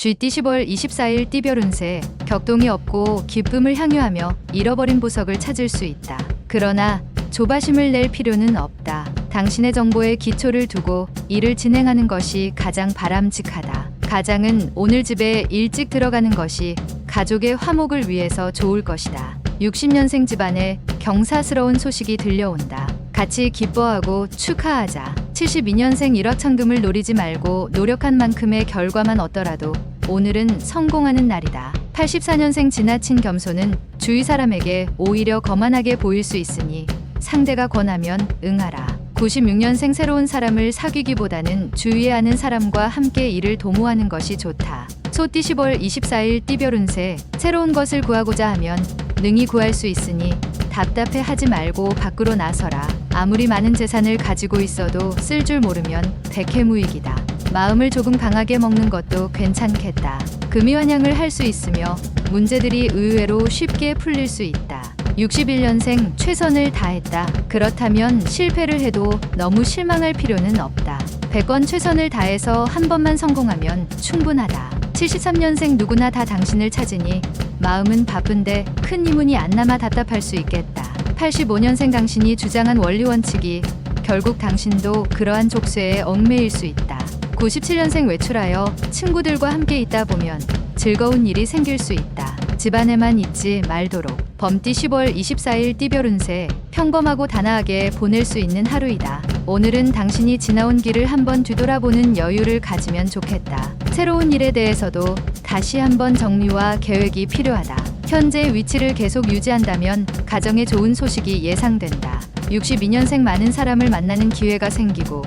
쥐띠 10월 24일 띠별 운세. 격동이 없고 기쁨을 향유하며 잃어버린 보석을 찾을 수 있다. 그러나 조바심을 낼 필요는 없다. 당신의 정보에 기초를 두고 일을 진행하는 것이 가장 바람직하다. 가장은 오늘 집에 일찍 들어가는 것이 가족의 화목을 위해서 좋을 것이다. 60년생 집안에 경사스러운 소식이 들려온다. 같이 기뻐하고 축하하자. 72년생 일확천금을 노리지 말고 노력한 만큼의 결과만 얻더라도 오늘은 성공하는 날이다. 84년생 지나친 겸손은 주위 사람에게 오히려 거만하게 보일 수 있으니 상대가 권하면 응하라. 96년생 새로운 사람을 사귀기보다는 주위에 아는 사람과 함께 일을 도모하는 것이 좋다. 소띠 10월 24일 띠별 운세. 새로운 것을 구하고자 하면 능히 구할 수 있으니 답답해 하지 말고 밖으로 나서라. 아무리 많은 재산을 가지고 있어도 쓸 줄 모르면 백해무익이다. 마음을 조금 강하게 먹는 것도 괜찮겠다. 금이환영을 할 수 있으며 문제들이 의외로 쉽게 풀릴 수 있다. 61년생 최선을 다했다. 그렇다면 실패를 해도 너무 실망할 필요는 없다. 100번 최선을 다해서 한 번만 성공하면 충분하다. 73년생 누구나 다 당신을 찾으니 마음은 바쁜데 큰 이문이 안 남아 답답할 수 있겠다. 85년생 당신이 주장한 원리 원칙이 결국 당신도 그러한 족쇄에 얽매일 수 있다. 97년생 외출하여 친구들과 함께 있다 보면 즐거운 일이 생길 수 있다. 집안에만 있지 말도록. 범띠 10월 24일 띠별 운세. 평범하고 단아하게 보낼 수 있는 하루이다. 오늘은 당신이 지나온 길을 한번 뒤돌아보는 여유를 가지면 좋겠다. 새로운 일에 대해서도 다시 한번 정리와 계획이 필요하다. 현재 위치를 계속 유지한다면 가정에 좋은 소식이 예상된다. 62년생 많은 사람을 만나는 기회가 생기고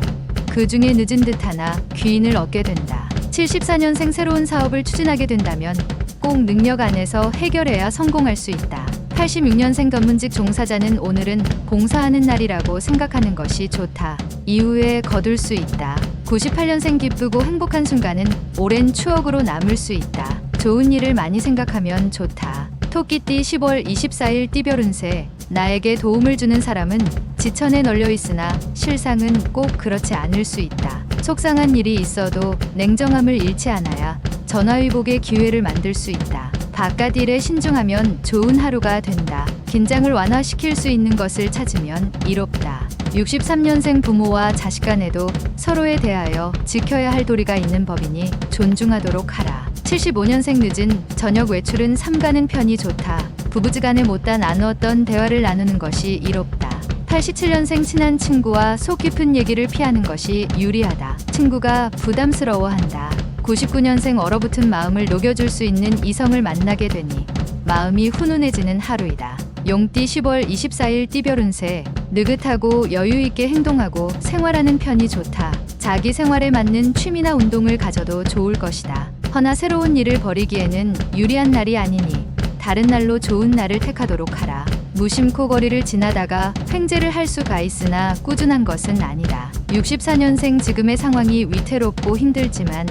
그 중에 늦은 듯하나 귀인을 얻게 된다. 74년생 새로운 사업을 추진하게 된다면 꼭 능력 안에서 해결해야 성공할 수 있다. 86년생 전문직 종사자는 오늘은 봉사하는 날이라고 생각하는 것이 좋다. 이후에 거둘 수 있다. 98년생 기쁘고 행복한 순간은 오랜 추억으로 남을 수 있다. 좋은 일을 많이 생각하면 좋다. 토끼띠 10월 24일 띠별 운세. 나에게 도움을 주는 사람은 지천에 널려 있으나 실상은 꼭 그렇지 않을 수 있다. 속상한 일이 있어도 냉정함을 잃지 않아야 전화위복의 기회를 만들 수 있다. 바깥 일에 신중하면 좋은 하루가 된다. 긴장을 완화시킬 수 있는 것을 찾으면 이롭다. 63년생 부모와 자식 간에도 서로에 대하여 지켜야 할 도리가 있는 법이니 존중하도록 하라. 75년생 늦은 저녁 외출은 삼가는 편이 좋다. 부부지간에 못다 나누었던 대화를 나누는 것이 이롭다. 87년생 친한 친구와 속 깊은 얘기를 피하는 것이 유리하다. 친구가 부담스러워한다. 99년생 얼어붙은 마음을 녹여줄 수 있는 이성을 만나게 되니 마음이 훈훈해지는 하루이다. 용띠 10월 24일 띠별 운세. 느긋하고 여유있게 행동하고 생활하는 편이 좋다. 자기 생활에 맞는 취미나 운동을 가져도 좋을 것이다. 허나 새로운 일을 벌이기에는 유리한 날이 아니니 다른 날로 좋은 날을 택하도록 하라. 무심코 거리를 지나다가 횡재를 할 수가 있으나 꾸준한 것은 아니다. 64년생 지금의 상황이 위태롭고 힘들지만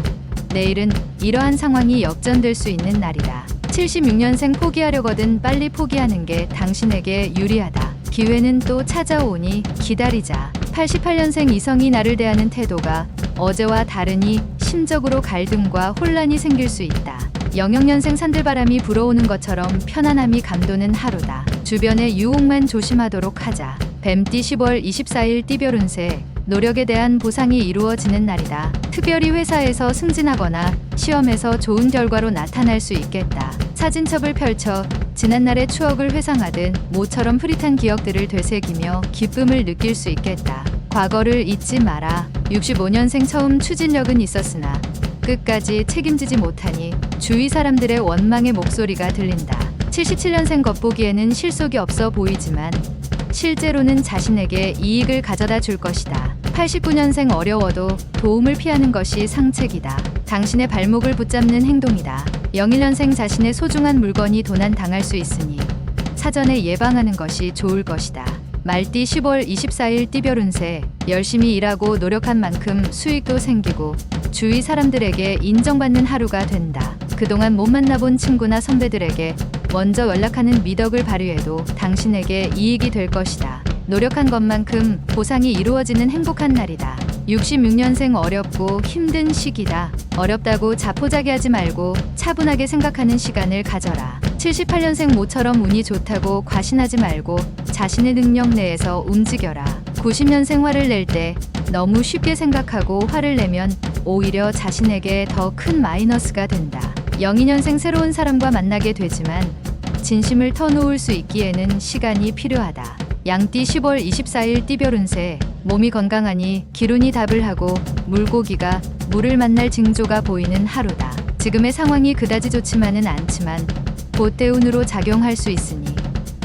내일은 이러한 상황이 역전될 수 있는 날이다. 76년생 포기하려거든 빨리 포기하는 게 당신에게 유리하다. 기회는 또 찾아오니 기다리자. 88년생 이성이 나를 대하는 태도가 어제와 다르니 심적으로 갈등과 혼란이 생길 수 있다. 00년생 산들바람이 불어오는 것처럼 편안함이 감도는 하루다. 주변의 유혹만 조심하도록 하자. 뱀띠 10월 24일 띠별 운세. 노력에 대한 보상이 이루어지는 날이다. 특별히 회사에서 승진하거나 시험에서 좋은 결과로 나타날 수 있겠다. 사진첩을 펼쳐 지난날의 추억을 회상하듯 모처럼 흐릿한 기억들을 되새기며 기쁨을 느낄 수 있겠다. 과거를 잊지 마라. 65년생 처음 추진력은 있었으나 끝까지 책임지지 못하니 주위 사람들의 원망의 목소리가 들린다. 77년생 겉보기에는 실속이 없어 보이지만 실제로는 자신에게 이익을 가져다 줄 것이다. 89년생 어려워도 도움을 피하는 것이 상책이다. 당신의 발목을 붙잡는 행동이다. 01년생 자신의 소중한 물건이 도난 당할 수 있으니 사전에 예방하는 것이 좋을 것이다. 말띠 10월 24일 띠별 운세. 열심히 일하고 노력한 만큼 수익도 생기고 주위 사람들에게 인정받는 하루가 된다. 그동안 못 만나본 친구나 선배들에게 먼저 연락하는 미덕을 발휘해도 당신에게 이익이 될 것이다. 노력한 것만큼 보상이 이루어지는 행복한 날이다. 66년생 어렵고 힘든 시기다. 어렵다고 자포자기하지 말고 차분하게 생각하는 시간을 가져라. 78년생 모처럼 운이 좋다고 과신하지 말고 자신의 능력 내에서 움직여라. 90년생 화를 낼 때 너무 쉽게 생각하고 화를 내면 오히려 자신에게 더 큰 마이너스가 된다. 02년생 새로운 사람과 만나게 되지만 진심을 터놓을 수 있기에는 시간이 필요하다. 양띠 10월 24일 띠별 운세. 몸이 건강하니 기운이 답을 하고 물고기가 물을 만날 징조가 보이는 하루다. 지금의 상황이 그다지 좋지만은 않지만 보태운으로 작용할 수 있으니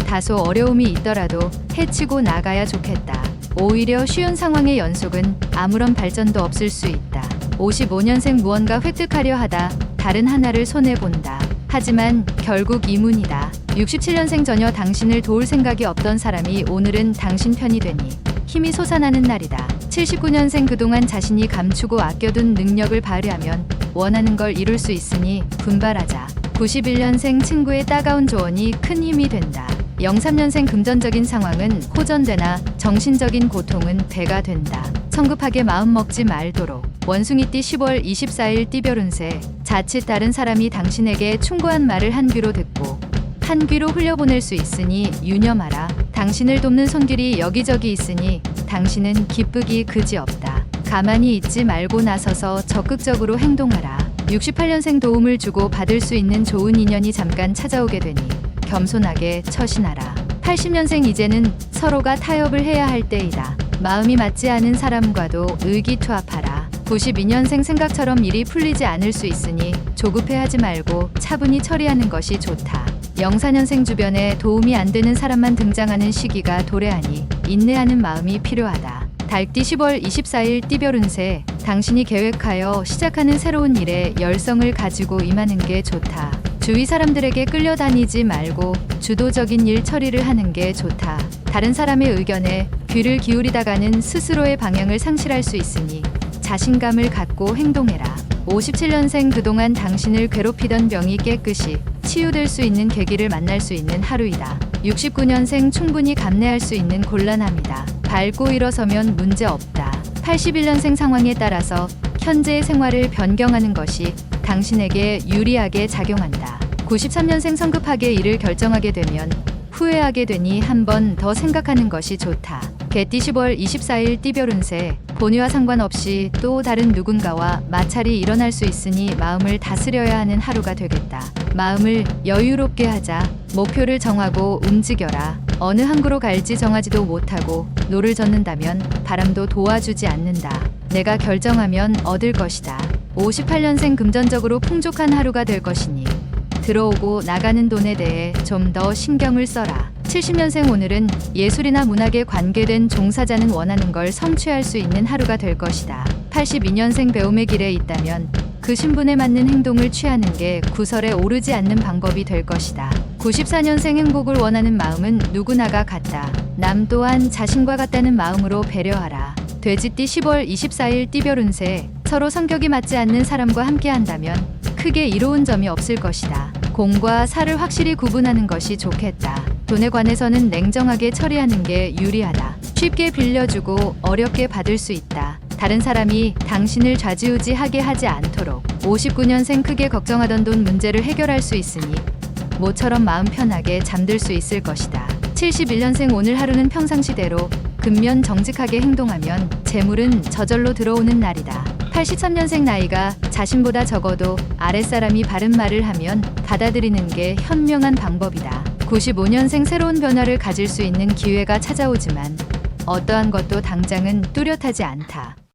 다소 어려움이 있더라도 헤치고 나가야 좋겠다. 오히려 쉬운 상황의 연속은 아무런 발전도 없을 수 있다. 55년생 무언가 획득하려 하다 다른 하나를 손해본다. 하지만 결국 이문이다. 67년생 전혀 당신을 도울 생각이 없던 사람이 오늘은 당신 편이 되니 힘이 솟아나는 날이다. 79년생 그동안 자신이 감추고 아껴둔 능력을 발휘하면 원하는 걸 이룰 수 있으니 분발하자. 91년생 친구의 따가운 조언이 큰 힘이 된다. 03년생 금전적인 상황은 호전되나 정신적인 고통은 배가 된다. 성급하게 마음 먹지 말도록. 원숭이띠 10월 24일 띠별 운세. 자칫 다른 사람이 당신에게 충고한 말을 한 귀로 듣고 한 귀로 흘려보낼 수 있으니 유념하라. 당신을 돕는 손길이 여기저기 있으니 당신은 기쁘기 그지없다. 가만히 있지 말고 나서서 적극적으로 행동하라. 68년생 도움을 주고 받을 수 있는 좋은 인연이 잠깐 찾아오게 되니 겸손하게 처신하라. 80년생 이제는 서로가 타협을 해야 할 때이다. 마음이 맞지 않은 사람과도 의기투합하라. 92년생 생각처럼 일이 풀리지 않을 수 있으니 조급해하지 말고 차분히 처리하는 것이 좋다. 04년생 주변에 도움이 안 되는 사람만 등장하는 시기가 도래하니 인내하는 마음이 필요하다. 달띠 10월 24일 띠별 운세. 당신이 계획하여 시작하는 새로운 일에 열성을 가지고 임하는 게 좋다. 주위 사람들에게 끌려다니지 말고 주도적인 일 처리를 하는 게 좋다. 다른 사람의 의견에 귀를 기울이다가는 스스로의 방향을 상실할 수 있으니 자신감을 갖고 행동해라. 57년생 그동안 당신을 괴롭히던 병이 깨끗이 치유될 수 있는 계기를 만날 수 있는 하루이다. 69년생 충분히 감내할 수 있는 곤란함이다. 밟고 일어서면 문제 없다. 81년생 상황에 따라서 현재의 생활을 변경하는 것이 당신에게 유리하게 작용한다. 93년생 성급하게 일을 결정하게 되면 후회하게 되니 한 번 더 생각하는 것이 좋다. 개띠 10월 24일 띠별 운세. 본의와 상관없이 또 다른 누군가와 마찰이 일어날 수 있으니 마음을 다스려야 하는 하루가 되겠다. 마음을 여유롭게 하자. 목표를 정하고 움직여라. 어느 항구로 갈지 정하지도 못하고 노를 젓는다면 바람도 도와주지 않는다. 내가 결정하면 얻을 것이다. 58년생 금전적으로 풍족한 하루가 될 것이니 들어오고 나가는 돈에 대해 좀 더 신경을 써라. 70년생 오늘은 예술이나 문학에 관계된 종사자는 원하는 걸 성취할 수 있는 하루가 될 것이다. 82년생 배움의 길에 있다면 그 신분에 맞는 행동을 취하는 게 구설에 오르지 않는 방법이 될 것이다. 94년생 행복을 원하는 마음은 누구나가 같다. 남 또한 자신과 같다는 마음으로 배려하라. 돼지띠 10월 24일 띠별 운세. 서로 성격이 맞지 않는 사람과 함께 한다면 크게 이로운 점이 없을 것이다. 공과 사를 확실히 구분하는 것이 좋겠다. 돈에 관해서는 냉정하게 처리하는 게 유리하다. 쉽게 빌려주고 어렵게 받을 수 있다. 다른 사람이 당신을 좌지우지하게 하지 않도록. 59년생 크게 걱정하던 돈 문제를 해결할 수 있으니 모처럼 마음 편하게 잠들 수 있을 것이다. 71년생 오늘 하루는 평상시대로 근면 정직하게 행동하면 재물은 저절로 들어오는 날이다. 83년생 나이가 자신보다 적어도 아랫사람이 바른 말을 하면 받아들이는 게 현명한 방법이다. 95년생 새로운 변화를 가질 수 있는 기회가 찾아오지만 어떠한 것도 당장은 뚜렷하지 않다.